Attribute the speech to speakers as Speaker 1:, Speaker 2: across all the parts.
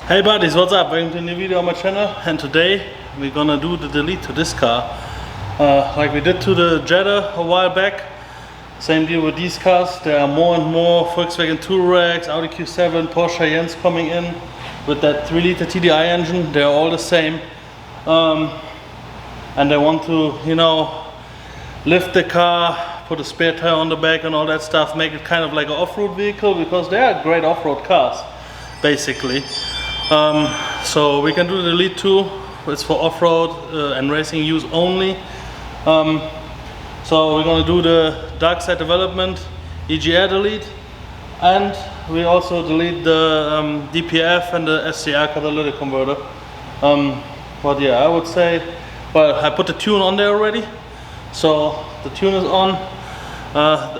Speaker 1: Hey buddies, what's up? Welcome to a new video on my channel, and today we're gonna do the delete to this car like we did to the Jetta a while back. Same deal with these cars. There are more and more Volkswagen Touaregs, Audi Q7, Porsche Cayennes coming in with that 3-liter TDI engine. They're all the same, and they want to, you know, lift the car, put a spare tire on the back and all that stuff, make it kind of like an off-road vehicle, because they are great off-road cars basically. So we can do the delete too. It's for off-road and racing use only. So we're going to do the dark side development EGR delete, and we also delete the DPF and the SCR catalytic converter. But yeah, I would say, well, I put the tune on there already, so the tune is on.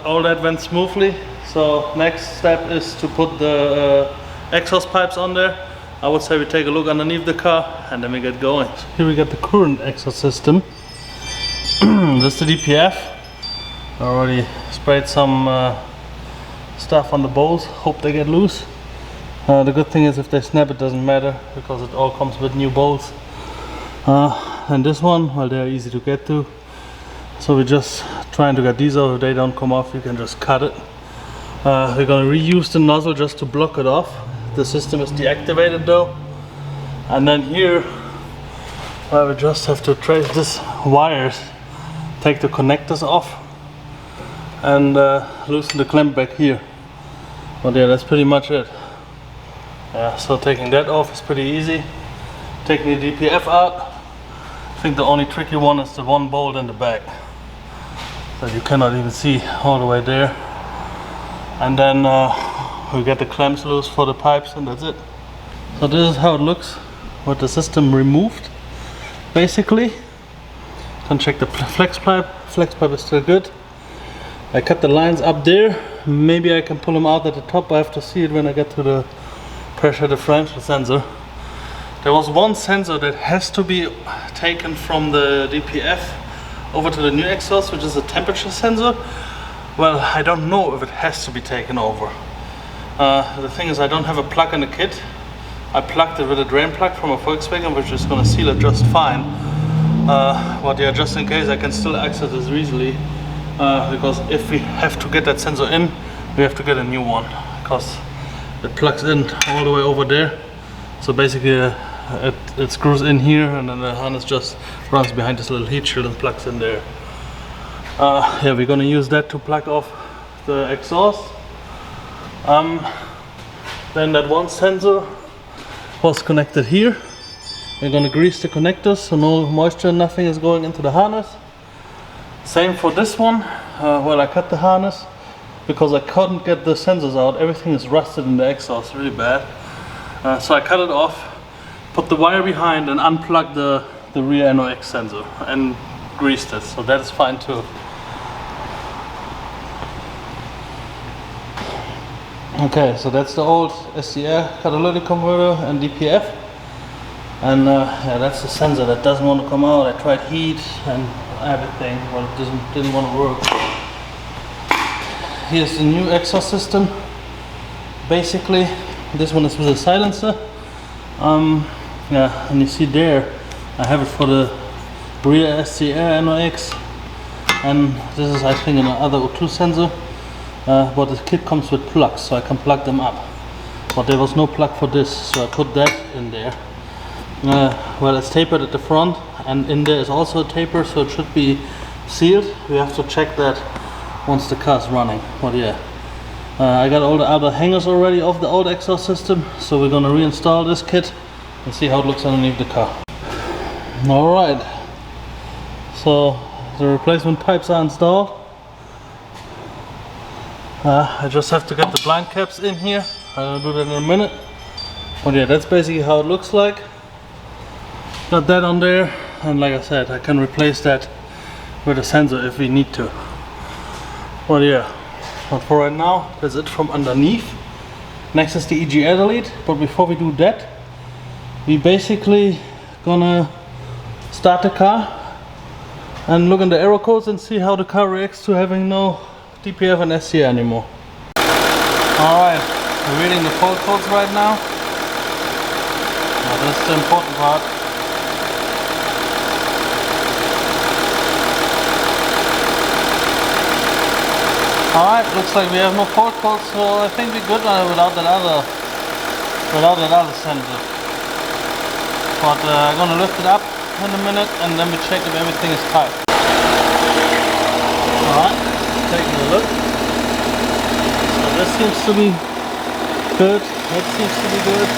Speaker 1: All that went smoothly. So next step is to put the exhaust pipes on there. I would say we take a look underneath the car and then we get going. So here we got the current exhaust system. This is the DPF. I already sprayed some stuff on the bolts. Hope they get loose. The good thing is if they snap, it doesn't matter because it all comes with new bolts. And this one, well, they're easy to get to. So we're just trying to get these out. If they don't come off, you can just cut it. We're going to reuse the nozzle just to block it off. The system is deactivated though. And then here, we just have to trace these wires, take the connectors off, and loosen the clamp back here. But yeah, that's pretty much it. Yeah, so taking that off is pretty easy. Taking the DPF out, I think the only tricky one is the one bolt in the back that you cannot even see all the way there. And then we get the clamps loose for the pipes, and that's it. So this is how it looks with the system removed basically. Can check the flex pipe. Flex pipe is still good. I cut the lines up there. Maybe I can pull them out at the top. I have to see it when I get to the pressure differential sensor. There was one sensor that has to be taken from the DPF over to the new exhaust, which is a temperature sensor. Well, I don't know if it has to be taken over. The thing is, I don't have a plug in the kit. I plugged it with a drain plug from a Volkswagen, which is going to seal it just fine. But yeah, just in case, I can still access this easily. Because if we have to get that sensor in, we have to get a new one, because it plugs in all the way over there. So basically it screws in here, and then the harness just runs behind this little heat shield and plugs in there. Yeah, we're gonna use that to plug off the exhaust. Then that one sensor was connected here. We're gonna grease the connectors so no moisture, nothing is going into the harness. Same for this one. Well, I cut the harness because I couldn't get the sensors out. Everything is rusted in the exhaust really bad. So I cut it off, put the wire behind, and unplugged the rear NOx sensor and greased it. So that is fine too. Okay, so that's the old SCR catalytic converter and DPF, and yeah, that's the sensor that doesn't want to come out. I tried heat and everything, but it didn't want to work. Here's the new exhaust system. Basically, this one is with a silencer. Yeah, and you see there, I have it for the rear SCR NOx, and this is, I think, another O2 sensor. But the kit comes with plugs, so I can plug them up. But there was no plug for this, so I put that in there. Well, it's tapered at the front, and in there is also a taper, so it should be sealed. We have to check that once the car is running. But yeah, I got all the other hangers already off the old exhaust system, so we're gonna reinstall this kit and see how it looks underneath the car. Alright, so the replacement pipes are installed. I just have to get the blind caps in here. I'll do that in a minute. But yeah, that's basically how it looks like. Got that on there, and like I said, I can replace that with a sensor if we need to. But yeah, but for right now, that's it from underneath. Next is the EGR delete, but before we do that, we basically gonna start the car and look in the error codes and see how the car reacts to having no DPF and SCR anymore. Alright, we're reading the fault codes right now. this is the important part. Alright, looks like we have no fault codes, so I think we're good without that other sensor. But I'm gonna lift it up in a minute and then we check if everything is tight. Alright, taking a look. So this seems to be good, that seems to be good.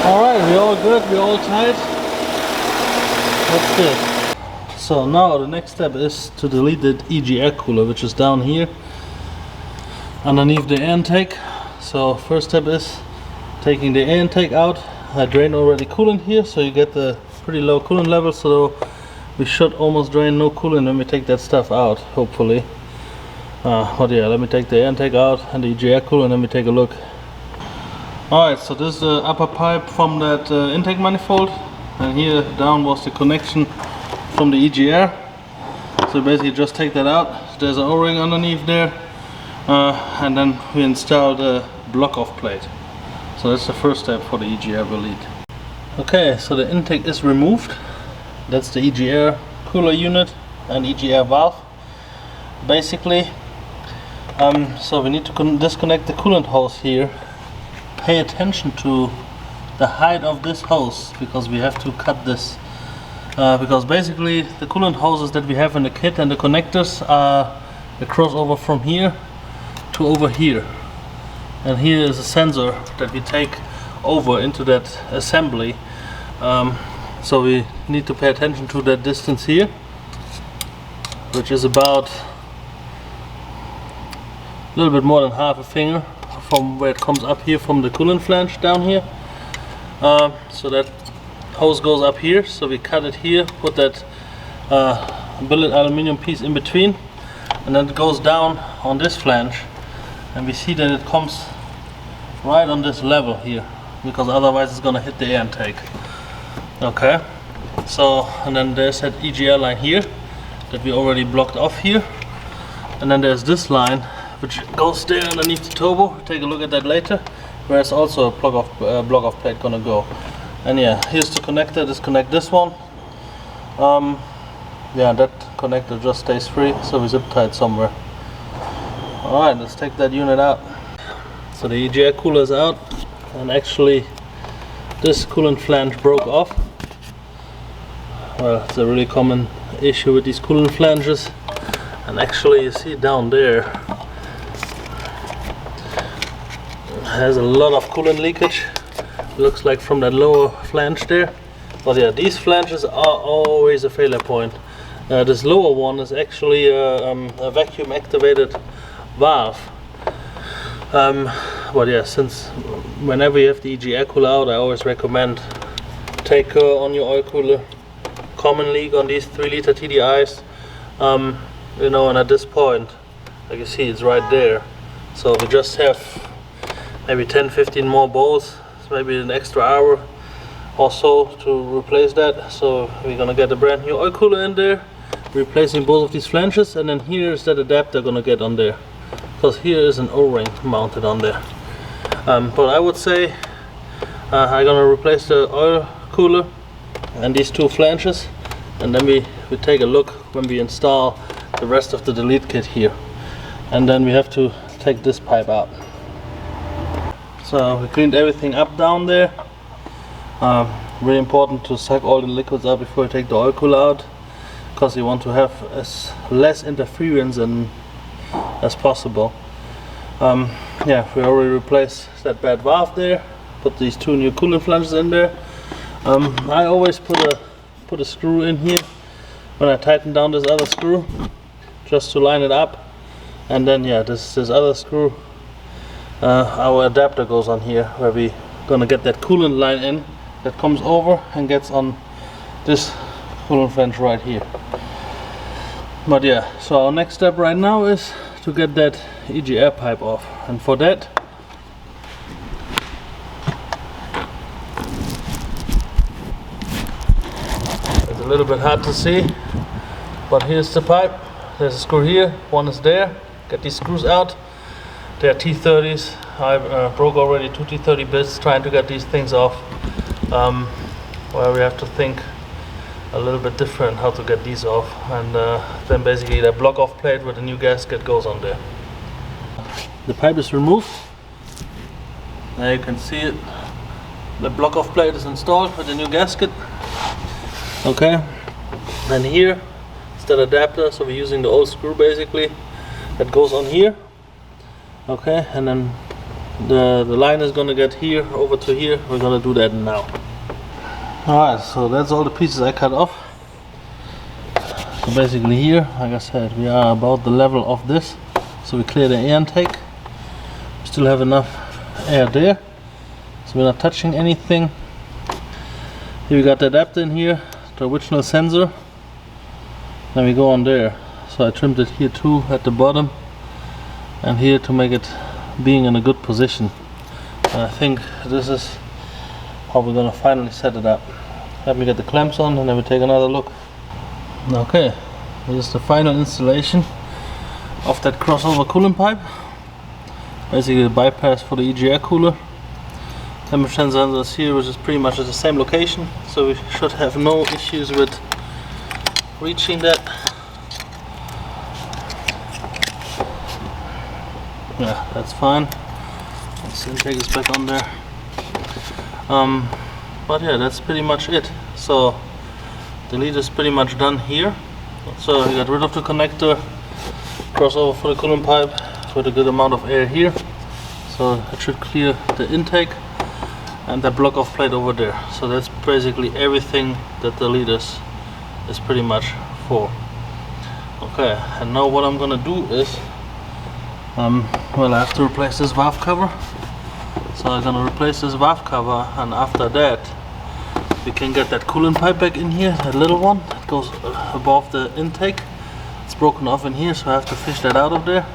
Speaker 1: Alright, we're all good, we're all tight. That's good. So now the next step is to delete the EGR cooler, which is down here underneath the air intake. So first step is taking the air intake out. I drained already coolant here, so you get the pretty low coolant level, so we should almost drain no coolant when we take that stuff out, hopefully. But yeah, let me take the air intake out and the EGR cooler and then we take a look. Alright, so this is the upper pipe from that intake manifold, and here down was the connection from the EGR. So basically just take that out. There's an O-ring underneath there, and then we install the block-off plate. So that's the first step for the EGR delete. Okay, so the intake is removed. That's the EGR cooler unit and EGR valve basically. So we need to disconnect the coolant hose here. Pay attention to the height of this hose because we have to cut this, because basically the coolant hoses that we have in the kit and the connectors are the crossover from here to over here, and here is a sensor that we take over into that assembly. So we need to pay attention to that distance here, which is about a little bit more than half a finger from where it comes up here from the coolant flange down here. So that hose goes up here, so we cut it here, put that billet aluminum piece in between, and then it goes down on this flange, and we see that it comes right on this level here, because otherwise it's gonna hit the air intake. Okay, so and then there's that EGR line here that we already blocked off here, and then there's this line which goes there underneath the turbo. Take a look at that later, where it's also a block off plate gonna go. And yeah, here's the connector. Disconnect this one. Yeah, that connector just stays free, so we zip tie it somewhere. Alright, let's take that unit out. So the EGR cooler is out, and actually this coolant flange broke off. Well, it's a really common issue with these coolant flanges, and actually you see down there has a lot of coolant leakage. Looks like from that lower flange there. But yeah, these flanges are always a failure point. This lower one is actually a vacuum activated valve. But yeah, since whenever you have the EGR cooler out, I always recommend take on your oil cooler. Common leak on these 3-liter TDIs, you know, and at this point, like you see, it's right there. So we just have maybe 10-15 more bolts, maybe an extra hour or so to replace that. So we're gonna get a brand new oil cooler in there, replacing both of these flanges, and then here's that adapter gonna get on there, because here is an O-ring mounted on there. But I would say I'm gonna replace the oil cooler and these two flanges, and then we take a look when we install the rest of the delete kit here. And then we have to take this pipe out. So we cleaned everything up down there. Really important to suck all the liquids out before you take the oil cooler out, because you want to have as less interference as possible. Yeah, we already replaced that bad valve there, put these two new coolant flanges in there. I always put a screw in here when I tighten down this other screw, just to line it up, and then yeah, this other screw, our adapter goes on here, where we gonna get that coolant line in that comes over and gets on this coolant flange right here. But yeah, so our next step right now is to get that EGR pipe off, and for that it's a little bit hard to see, but here's the pipe there's a screw here, one is there. Get these screws out. They are T30s. I broke already 2 T30 bits trying to get these things off. Where we have to think a little bit different how to get these off, and then basically the block off plate with the new gasket goes on there. The pipe is removed. There you can see it. The block off plate is installed with the new gasket. Okay, and here is that adapter, so we're using the old screw basically that goes on here. Okay, and then the line is gonna get here over to here. We're gonna do that now. Alright, so that's all the pieces I cut off. So basically here, like I said, we are about the level of this. So we clear the air intake. We still have enough air there. So we're not touching anything. Here we got the adapter in here, the original sensor. Then we go on there. So I trimmed it here too at the bottom. And here to make it being in a good position. And I think this is how we're gonna finally set it up. Let me get the clamps on and then we take another look. Okay, this is the final installation of that crossover coolant pipe. Basically the bypass for the EGR cooler. Temperature sensor is here, which is pretty much at the same location, so we should have no issues with reaching that. Yeah, that's fine. This intake is back on there. But yeah, that's pretty much it. So the lead is pretty much done here. So we got rid of the connector, crossover for the coolant pipe with a good amount of air here. So it should clear the intake and the block off plate over there. So that's basically everything that the lead is pretty much for. Okay, and now what I'm gonna do is well, I have to replace this valve cover. So I'm gonna replace this valve cover, and after that we can get that coolant pipe back in here, that little one that goes above the intake. It's broken off in here, so I have to fish that out of there.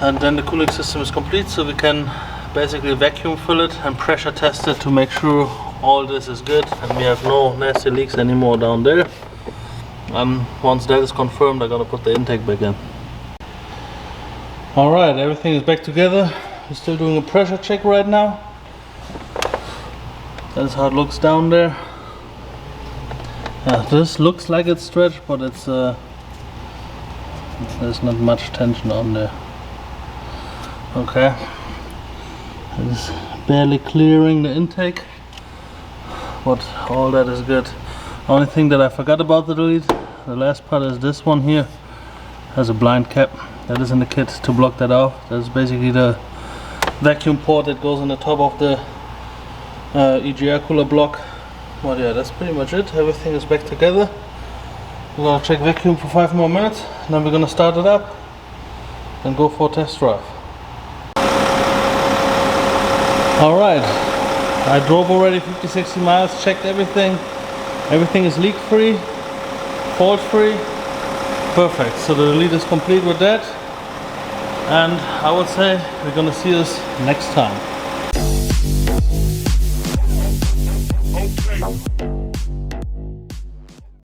Speaker 1: And then the cooling system is complete, so we can basically vacuum fill it and pressure test it to make sure all this is good and we have no nasty leaks anymore down there. And once that is confirmed, I'm gonna put the intake back in. Alright, everything is back together. We're still doing a pressure check right now. That's how it looks down there. Yeah, this looks like it's stretched, but it's there's not much tension on there. Okay, it's barely clearing the intake, but all that is good. Only thing that I forgot about the lead, the last part is this one here. Has a blind cap that is in the kit to block that off. That's basically the vacuum port that goes on the top of the EGR cooler block. Well, yeah, that's pretty much it. Everything is back together. We're gonna check vacuum for 5 more minutes, and then we're gonna start it up and go for a test drive. Alright, I drove already 50-60 miles, checked everything. Everything is leak free, fault free. Perfect. So the lead is complete with that. And I would say we're gonna see this next time.
Speaker 2: Okay.